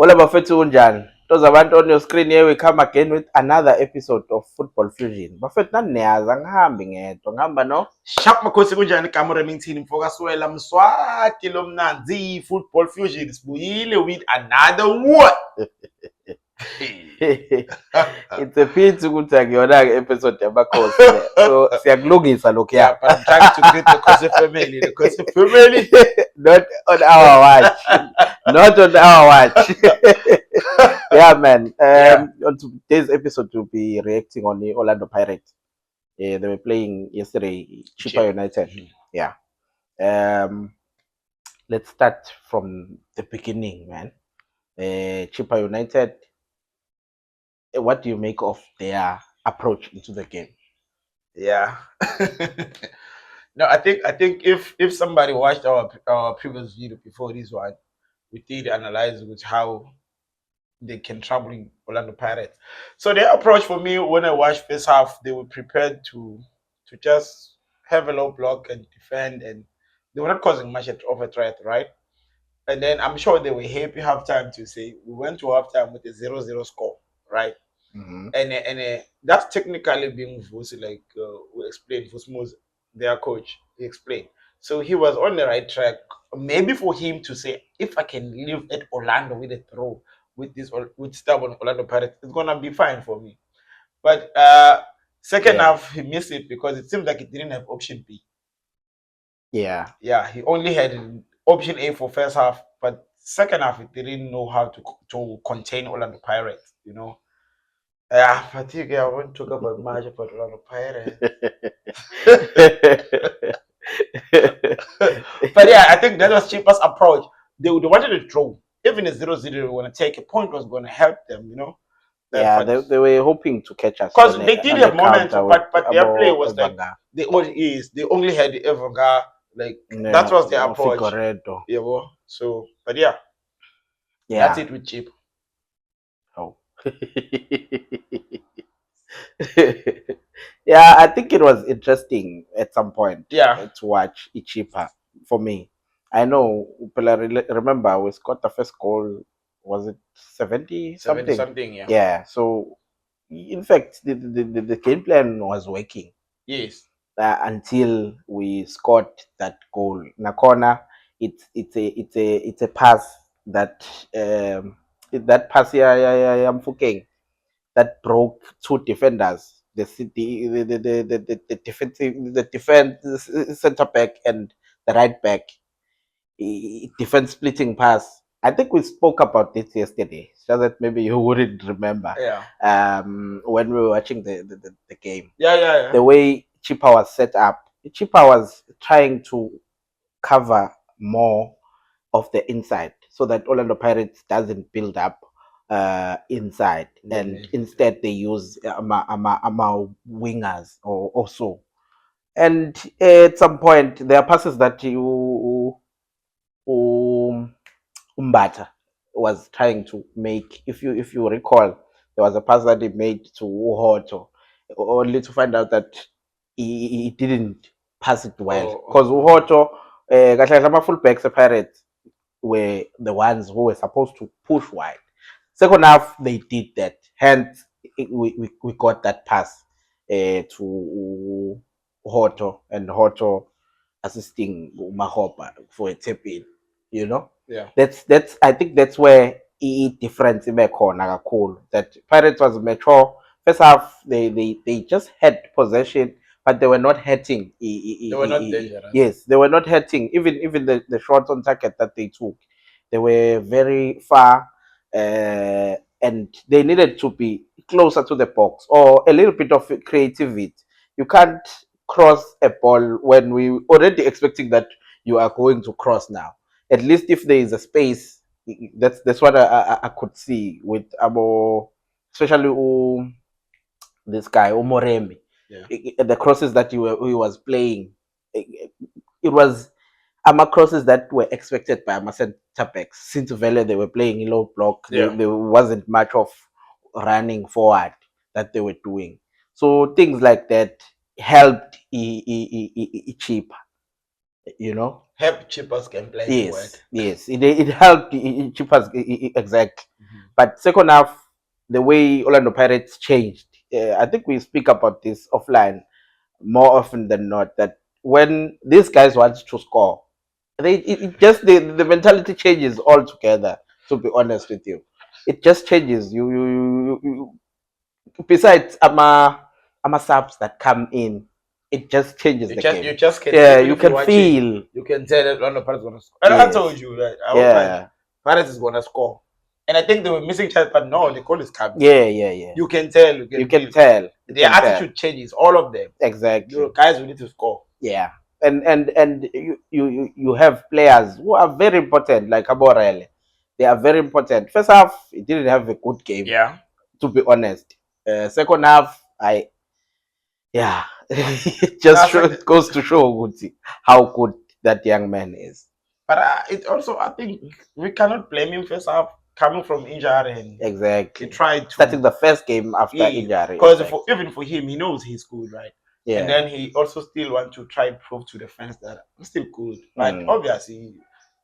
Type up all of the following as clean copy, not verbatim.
All bafethu kunjani? Those abantu on your screen here, we come again with another episode of Football Fusion. Bafethu naniyazi angihambi ngedwa, ngihamba no? Sharp makhosi kunjani Kamora Mintini Mfokaswela Mswati Lomnanzi Football Fusion sibuyile with another one. It's a pity ukuthi akuyona episode yamakhosi le. So siyakulungisa lokho Yeah, but I'm trying to greet the Khosi family. The Khosi family. Not on our watch. Not on our watch. Yeah, man. On today's episode, we'll be reacting on the Orlando Pirates. They were playing yesterday, Chippa United. Yeah. Let's start from the beginning, man. Chippa United. What do you make of their approach into the game? Yeah. No, I think if somebody watched our previous video before this one, we did analyze with how they can trouble Orlando Pirates. So their approach for me when I watched first half, they were prepared to just have a low block and defend, and they were not causing much of a threat, right? And then I'm sure they were happy halftime to say we went to halftime with a 0-0 score, right? Mm-hmm. And that's technically being Vusi, like we explained, Vusmos, their coach, he explained. So he was on the right track. Maybe for him to say, if I can live at Orlando with a throw with stubborn Orlando Pirates, it's gonna be fine for me. But second half he missed it because it seemed like he didn't have option B. Yeah. Yeah, he only had option A for first half, but second half he didn't know how to contain Orlando Pirates, you know. Yeah, fatigue. I won't talk about much about Orlando Pirates. But yeah, I think that was cheapest approach. They wanted to draw. Even a 0-0, they were going to take a point was going to help them, you know. Yeah, they were hoping to catch us. Because they did have moments, but their play was like they only had the Evanga, like that was their approach. Figueredo. Yeah, well, so but yeah, that's it with cheap. Oh. Yeah, I think it was interesting at some point. Yeah, to watch Ichipa for me. I know, but I remember we scored the first goal. Was it 70 something? 70 something, yeah. Yeah. So, in fact, the game plan was working. Yes. Until we scored that goal. Nakona, it's a pass that that pass that broke two defenders. The defense center back and the right back. Defense splitting pass. I think we spoke about this yesterday, so that maybe you wouldn't remember. Yeah. When we were watching the game. Yeah. The way Chippa was set up, Chippa was trying to cover more of the inside so that Orlando Pirates doesn't build up inside, and instead they use ama wingers or also. And at some point, there are passes that Umbata was trying to make. If you recall, there was a pass that he made to Uhoto, only to find out that he didn't pass it well. Because Uhoto, kahle full backs Pirates were the ones who were supposed to push wide. Second half, they did that. Hence, we got that pass to Hoto, and Hoto assisting Mahopa for a tap in. You know, yeah. That's I think that's where difference in cool. That Pirates was mature. First half, they just had possession, but they were not hitting. They were not dangerous. Yes, they were not hitting. Even the shots on target that they took, they were very far, and they needed to be closer to the box or a little bit of creativity. You can't cross a ball when we already expecting that you are going to cross now. At least if there is a space, that's what I could see with Abo, especially this guy Omoremi. Yeah. The crosses that he was playing, it was crosses that were expected by a center back. Since Vele they were playing in low block, there wasn't much of running forward that they were doing. So things like that helped Cheap, you know. help Chippers gameplay to work. Yes, it helped Chippers exactly. But second half, the way Orlando Pirates changed, I think we speak about this offline more often than not. That when these guys want to score, it just the mentality changes altogether. To be honest with you, it just changes. Besides subs that come in, it just changes the You game. just can, Yeah, even you if you're can watching, feel. you can tell that Orlando Pirates gonna score. And I Yes. told you that I was like, Yeah, Pirates is gonna score. And I think they were missing chance, but no, the goal is coming. yeah, yeah, yeah. You can tell, you You can can feel. tell. You Their can tell. attitude changes, all of them. Exactly. You guys, we need to score. Yeah, and you have players who are very important, like Aborele. They are very important. First half, he didn't have a good game. Yeah. To be honest. Second half, it just goes to show Guti how good that young man is. But it also, I think we cannot blame him first half coming from injury and Exactly. he tried to Starting the first game after injury. because even for him, he knows he's good, right? Yeah. And then he also still want to try and prove to the fans that I'm still good. But obviously,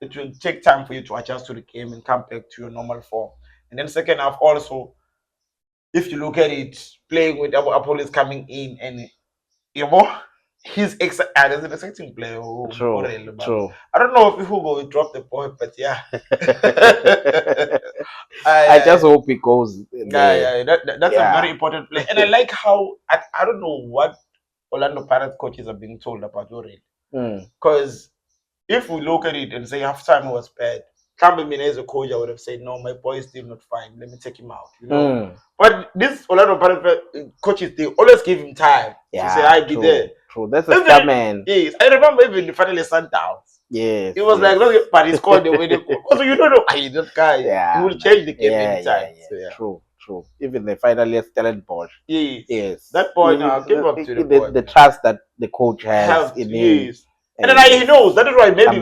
it will take time for you to adjust to the game and come back to your normal form. And then second half also, if you look at it, playing with Apollo coming in and you know he's there's an exciting player. True. I don't know if Hugo will drop the ball, but yeah. I just hope he goes. That's a very important play. And I like how I don't know what Orlando Pirates coaches are being told about Orel. Because if we look at it and say halftime was bad, Campbell as a coach, I would have said, no, my boy is still not fine. Let me take him out. You know. But this Orlando Pirates coaches, they always give him time to say, "I be there." True. That's a star man. Yes, I remember even the finally Sundowns. Yes. It was like, no, but he scored the way they go. Also, you don't know, that guy. Yeah. He will change the game anytime. Yeah. So, True. Even the finally Stellenbosch. Yes. That boy now, give up to the boy. The trust that the coach has in him. Yes. And then he knows. That is why maybe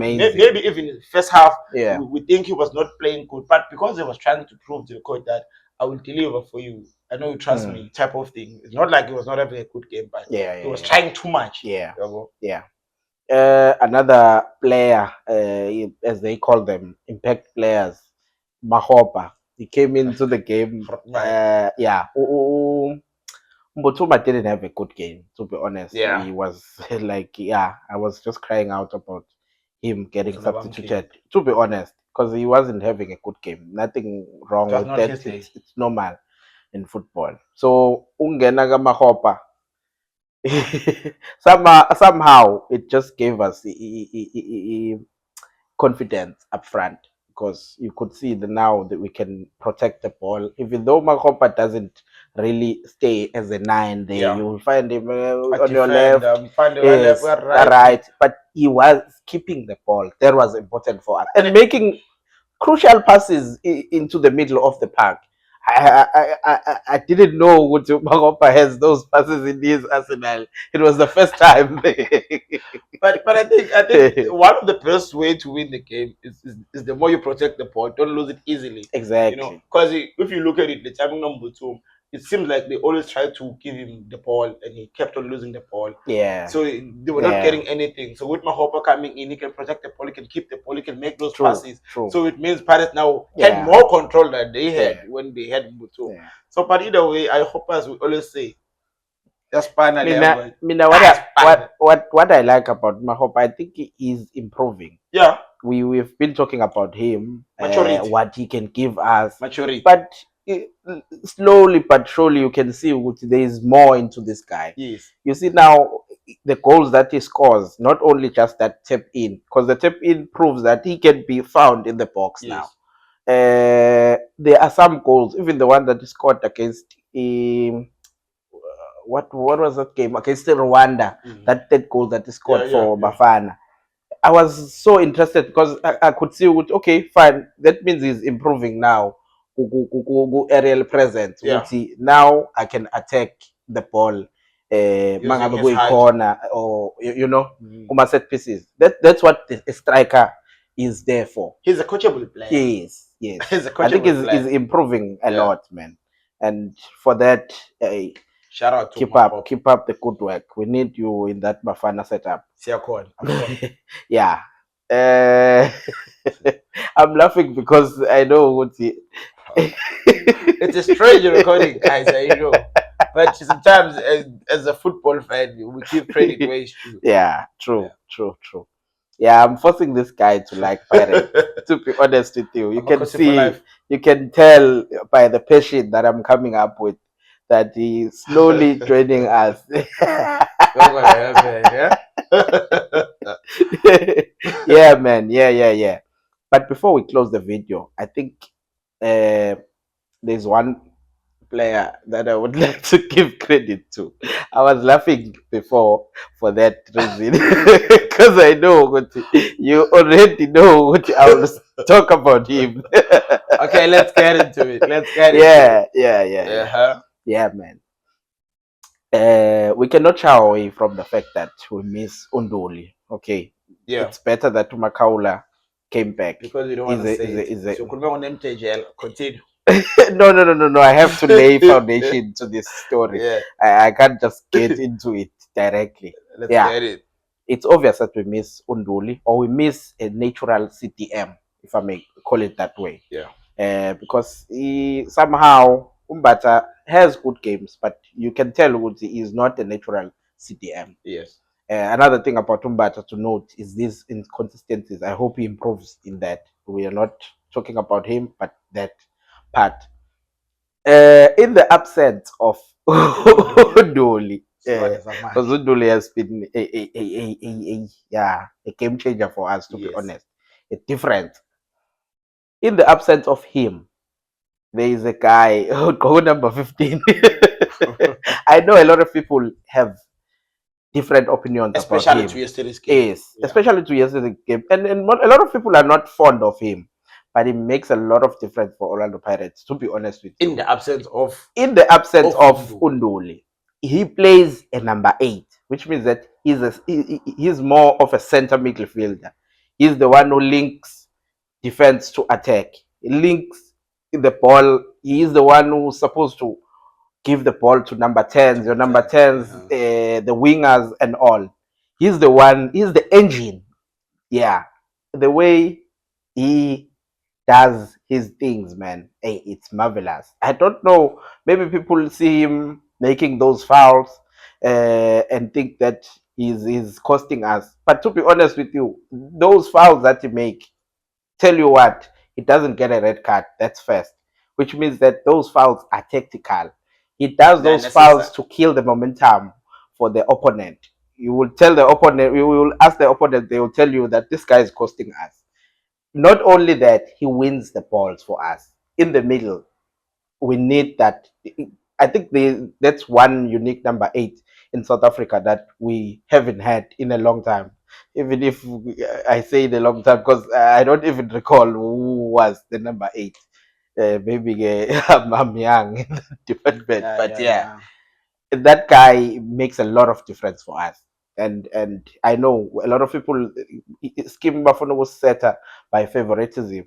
even in the first half, we think he was not playing good. But because he was trying to prove to the coach that I will deliver for you, I know you trust me, type of thing. It's not like he was not having a good game, but he was trying too much. Yeah. Another player, as they call them, impact players, Mahopa. He came into the game. Mbutuma didn't have a good game, to be honest. Yeah. He was like, I was just crying out about him getting substituted, to be honest, because he wasn't having a good game. Nothing wrong with that. It's normal in football. So, Ungena Mahopa. Somehow it just gave us confidence up front, because you could see now that we can protect the ball. Even though Makopa doesn't really stay as a 9 there, you will find him on your left, right, but he was keeping the ball. That was important for us, and making crucial passes into the middle of the park. I didn't know what Magopa has those passes in his arsenal. It was the first time. but I think one of the best way to win the game is the more you protect the ball, don't lose it easily. Exactly. Because if you look at it, the timing number 2, it seems like they always try to give him the ball and he kept on losing the ball. Yeah. So they were not getting anything. So with Mahopa coming in, he can protect the ball, he can keep the ball, he can make those passes. So it means Pirates now had more control than they had when they had Mbutu. So, but either way, I hope, as we always say, just finally. What I like about Mahopa, I think he is improving. Yeah. We've been talking about him, what he can give us. Maturity. But slowly but surely you can see there is more into this guy. Yes. You see now the goals that he scores, not only just that tap in, because the tap in proves that he can be found in the box now. There are some goals, even the one that he scored against what was that game against Rwanda, that third goal that he scored for Bafana. I was so interested because I could see, okay, fine, that means he's improving now. Aerial presence. Now I can attack the ball. Corner, or set pieces. That's what a striker is there for. He's a coachable player. Yes. He's a coachable I think he's improving a lot, man. And for that, shout out to keep up the good work. We need you in that Bafana setup. Yeah. Uh, I'm laughing because I know what he. It's a strange recording, guys. I know, but sometimes as a football fan, we give credit where it's due. Yeah, true, Yeah. true, true. Yeah, I'm forcing this guy to like Pirates. To be honest with you, I'm a coach for life. you can tell by the passion that I'm coming up with that he's slowly joining us. Not gonna happen, yeah. Yeah, man. Yeah, yeah, yeah. But before we close the video, I think uh, there's one player that I would like to give credit to. I was laughing before for that reason because I know what you already know what I will talk about him. Okay, let's get into it. Let's get into Yeah, yeah, yeah, it. yeah, Uh-huh. yeah, man. We cannot shy away from the fact that we miss Unduli. Okay, Yeah, it's better that Makaula came back. because you don't want to say Is it. a So could be on MTGL. Continue. no, no, no, no, no. I have to lay foundation to this story. Yeah, I can't just get into it directly. let's Yeah, get it. it's obvious that we miss Unduli or we miss a natural CTM, if I may call it that way. Yeah. Because somehow Umbata has good games, but you can tell he is not a natural CTM. Yes. Another thing about Umbata to note is these inconsistencies. I hope he improves in that. We are not talking about him, but that part. In the absence of Unduli, Silwane Zamani. because Unduli has been yeah, a game changer for us, to be Yes. honest. A different. In the absence of him, there is a guy code number 15. I know a lot of people have different opinions about Especially him. to yesterday's game. Yes, Yeah. especially to yesterday's game. And a lot of people are not fond of him, but it makes a lot of difference for Orlando Pirates, to be honest with you. In the absence of Unduli, he plays a number 8, which means that he's more of a center midfielder. He's the one who links defense to attack. He links the ball. He is the one who's supposed to give the ball to number 10s, your number 10s, the wingers and all. He's the one, he's the engine. Yeah. The way he does his things, man, hey, it's marvelous. I don't know. Maybe people see him making those fouls and think that he's costing us. But to be honest with you, those fouls that he make, tell you what, he doesn't get a red card. That's first, which means that those fouls are tactical. He does those fouls to kill the momentum for the opponent. You will tell the opponent, you will ask the opponent, they will tell you that this guy is costing us. Not only that, he wins the balls for us in the middle. We need that. I think that's one unique number 8 in South Africa that we haven't had in a long time. Even if I say in a long time, because I don't even recall who was the number 8. Maybe I'm young in the department, but yeah, that guy makes a lot of difference for us. And I know a lot of people, Skim Bafana was set by favoritism,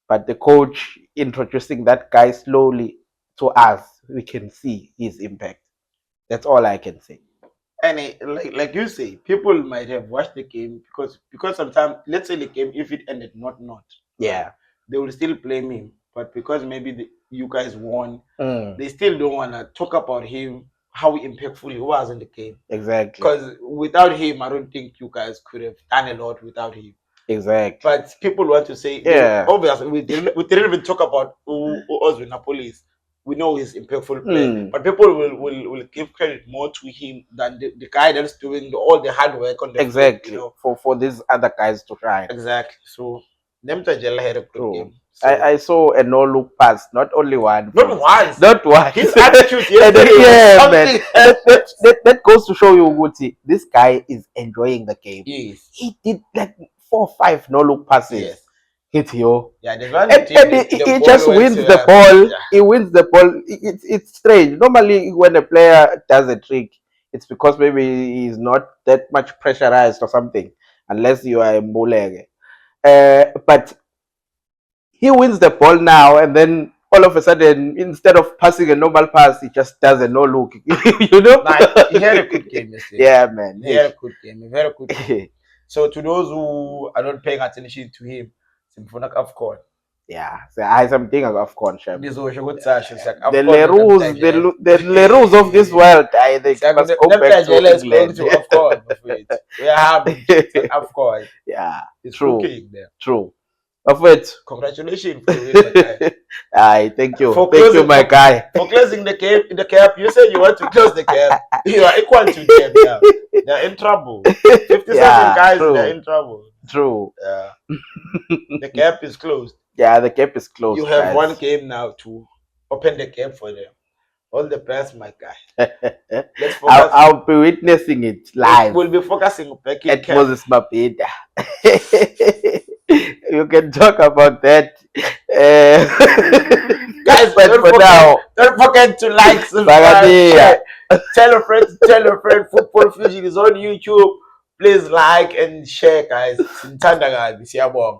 but the coach introducing that guy slowly to us, we can see his impact. That's all I can say. And like you say, people might have watched the game because sometimes, let's say the game, if it ended not, Yeah, they will still blame him. But because maybe you guys won, mm, they still don't want to talk about him, how impactful he was in the game. exactly, Because without him, I don't think you guys could have done a lot without him. exactly. But people want to say, Yeah. obviously, we didn't even talk about who Ozzy Napoli is. We know he's impactful player, Mm, but people will give credit more to him than the guy that's doing all the hard work on the exactly. field, For these other guys to shine. Exactly. So Nemta Jella had a good True. game. So, I saw a no look pass, not only one. not once. Not once. His attitude yesterday yeah, was man. something That goes to show you, Guti, this guy is enjoying the game. Yes. He did like 4 or 5 no look passes. Yes. Hit you. Yeah, there's one And he just wins the ball. Yeah. He wins the ball. It's strange. Normally, when a player does a trick, it's because maybe he's not that much pressurized or something, unless you are a Mbulege. But he wins the ball now, and then all of a sudden, instead of passing a normal pass, he just does a no look. you know? Nah, he had a good game yesterday. Yeah, man. He had a good game. A very good game. So to those who are not paying attention to him, simfuna AFCON. Yeah, so I something of concept. Ngizosho ukuthi Sasha like The AFCON the rules of this world, I think must go back to England. to AFCON. We are having AFCON. Yeah, It's true, cooking there. true. Of it. Congratulations for winning, my guy. Aye, thank you. For Thank you, closing- my guy. For closing the cap, you said you want to close the cap. You are equal to them now. They're in trouble. 57 Yeah, guys, true. they're in trouble. True. Yeah. The cap is closed. Yeah, the gap is closed. You have guys. one game now to open the cap for them. All the best, my guy. Let's focus. I'll be witnessing it live We'll be focusing back in at camp. Moses Mapeda. You can talk about that. Guys, but don't for forget- now, Don't forget to like, subscribe, Bagadia. share. Tell a friend, tell a friend. Football Fusion is on YouTube. Please like and share, guys. Siyabonga.